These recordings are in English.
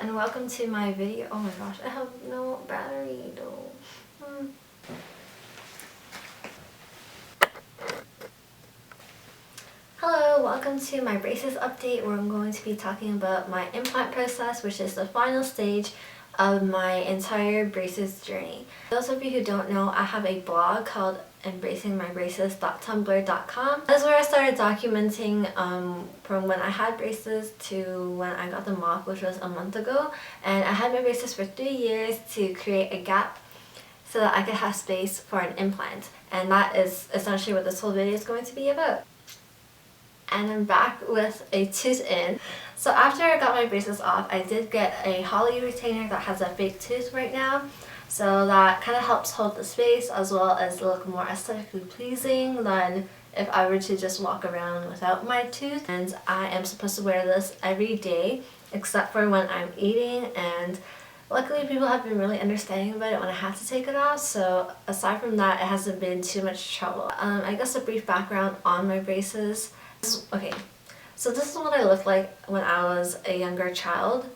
and welcome to my video. Oh my gosh, I have no battery though. Hello, welcome to my braces update where I'm going to be talking about my implant process, which is the final stage of my entire braces journey. For those of you who don't know, I have a blog called embracingmybraces.tumblr.com. That's where I started documenting from when I had braces to when I got them off, which was a month ago. And I had my braces for 3 years to create a gap so that I could have space for an implant. And that is essentially what this whole video is going to be about. And I'm back with a tooth in. So after I got my braces off, I did get a Holly retainer that has a fake tooth right now. So that kind of helps hold the space as well as look more aesthetically pleasing than if I were to just walk around without my tooth. And I am supposed to wear this every day except for when I'm eating, and luckily people have been really understanding about it when I have to take it off, so aside from that it hasn't been too much trouble. I guess a brief background on my braces. Okay, so this is what I looked like when I was a younger child.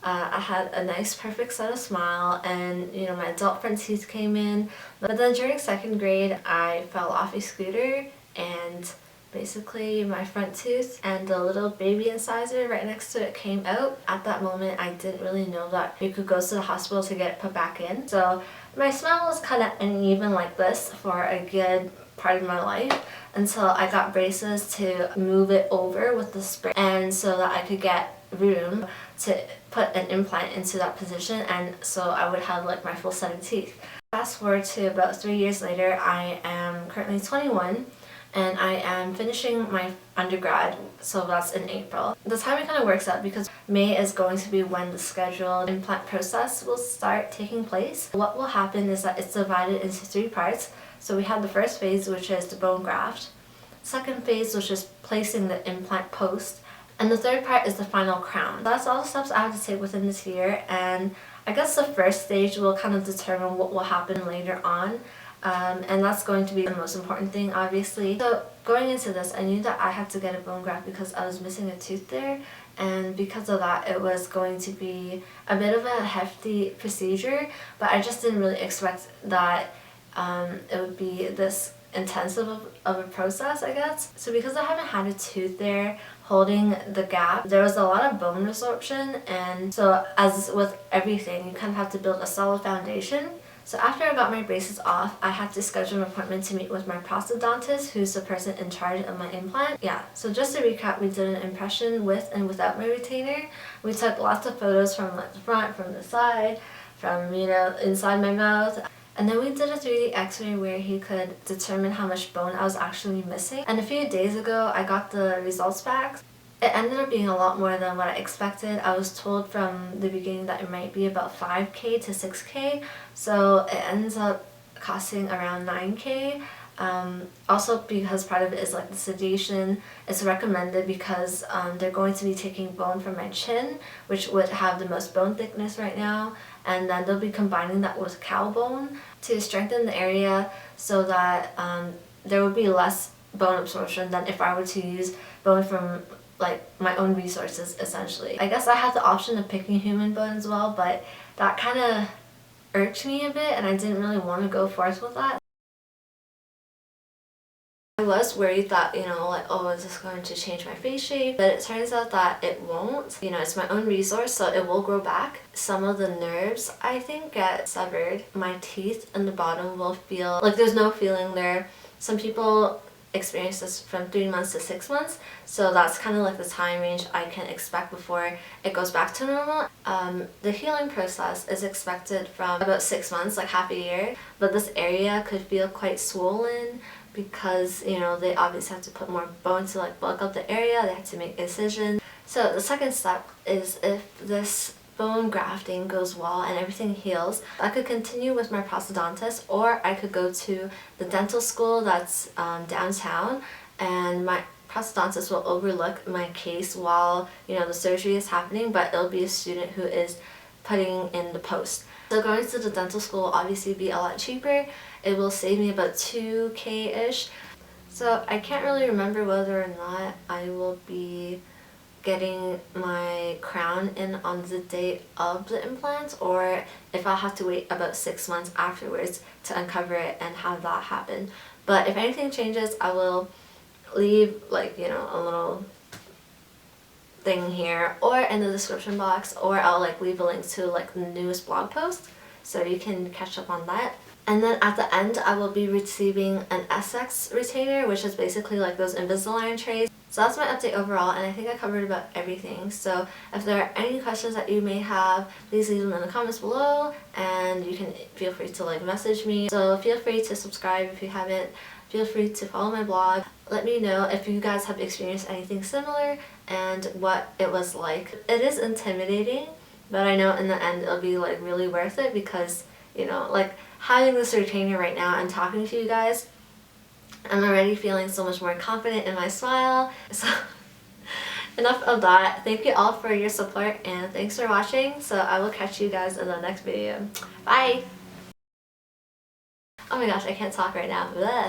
I had a nice perfect set of smile, and you know, my adult front teeth came in, but then during 2nd grade I fell off a scooter and basically my front tooth and the little baby incisor right next to it came out. At that moment I didn't really know that you could go to the hospital to get it put back in. So my smile was kind of uneven like this for a good part of my life until I got braces to move it over with the spring, and so that I could get room to put an implant into that position, and so I would have like my full set of teeth. Fast forward to about 3 years later, I am currently 21 and I am finishing my undergrad, so that's in April. The timing kind of works out because May is going to be when the scheduled implant process will start taking place. What will happen is that it's divided into 3 parts. So we have the first phase, which is the bone graft, second phase, which is placing the implant post, and the third part is the final crown. That's all the steps I have to take within this year, and I guess the first stage will kind of determine what will happen later on. And that's going to be the most important thing, obviously. So going into this, I knew that I had to get a bone graft because I was missing a tooth there, and because of that it was going to be a bit of a hefty procedure, but I just didn't really expect that it would be this intensive of a process, I guess. So because I haven't had a tooth there holding the gap, there was a lot of bone resorption, and so as with everything, you kind of have to build a solid foundation. So after I got my braces off, I had to schedule an appointment to meet with my prosthodontist, who's the person in charge of my implant. Yeah, so just to recap, we did an impression with and without my retainer. We took lots of photos from like the front, from the side, from, you know, inside my mouth. And then we did a 3D x-ray where he could determine how much bone I was actually missing. And a few days ago, I got the results back. It ended up being a lot more than what I expected. I was told from the beginning that it might be about 5K to 6K, so it ends up costing around 9K. Also because part of it is like the sedation. It's recommended because they're going to be taking bone from my chin, which would have the most bone thickness right now, and then they'll be combining that with cow bone to strengthen the area so that there will be less bone absorption than if I were to use bone from like my own resources, essentially. I guess I had the option of picking human bone as well, but that kind of irked me a bit and I didn't really want to go forth with that. I was worried that, you know, like, oh, is this going to change my face shape? But it turns out that it won't. You know, it's my own resource, so it will grow back. Some of the nerves, I think, get severed. My teeth in the bottom will feel like there's no feeling there. Some people experience this from 3 months to 6 months, so that's kind of like the time range I can expect before it goes back to normal. The healing process is expected from about 6 months, like half a year, but this area could feel quite swollen because, you know, they obviously have to put more bone to like bulk up the area, they have to make incisions. So the second step is, if this bone grafting goes well and everything heals, I could continue with my prosthodontist, or I could go to the dental school that's downtown, and my prosthodontist will overlook my case while, you know, the surgery is happening, but it'll be a student who is putting in the post. So going to the dental school will obviously be a lot cheaper. It will save me about 2K-ish. So I can't really remember whether or not I will be getting my crown in on the date of the implant, or if I'll have to wait about 6 months afterwards to uncover it and have that happen. But if anything changes, I will leave like, you know, a little thing here or in the description box, or I'll like leave a link to like the newest blog post so you can catch up on that. And then at the end, I will be receiving an SX retainer, which is basically like those Invisalign trays. So that's my update overall, and I think I covered about everything. So if there are any questions that you may have, please leave them in the comments below, and you can feel free to like message me. So feel free to subscribe if you haven't. Feel free to follow my blog. Let me know if you guys have experienced anything similar and what it was like. It is intimidating, but I know in the end it'll be like really worth it, because, you know, like having this retainer right now and talking to you guys, I'm already feeling so much more confident in my smile. So enough of that. Thank you all for your support, and thanks for watching. So I will catch you guys in the next video. Bye! Oh my gosh, I can't talk right now. Bleh.